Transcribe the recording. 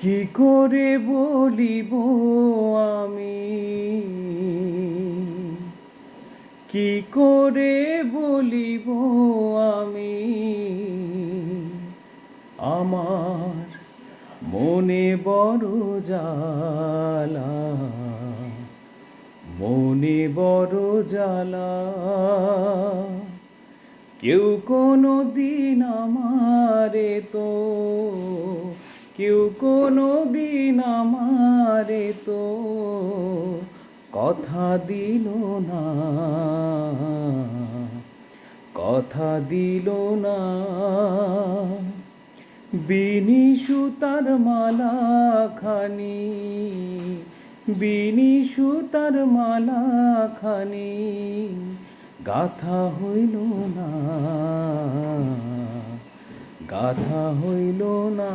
কি করে বলিব আমি, কি করে বলিব আমি আমার মনে বড় জ্বালা, মনে বড় জ্বালা। কেউ কোনো দিন আমারে তো, কেউ কোনো দিন আমারে তো কথা দিল না, কথা দিল না। বিনি সুতার মালা খানি, বিনি সুতার মালা খানি গাথা হইল না, গাথা হইল না।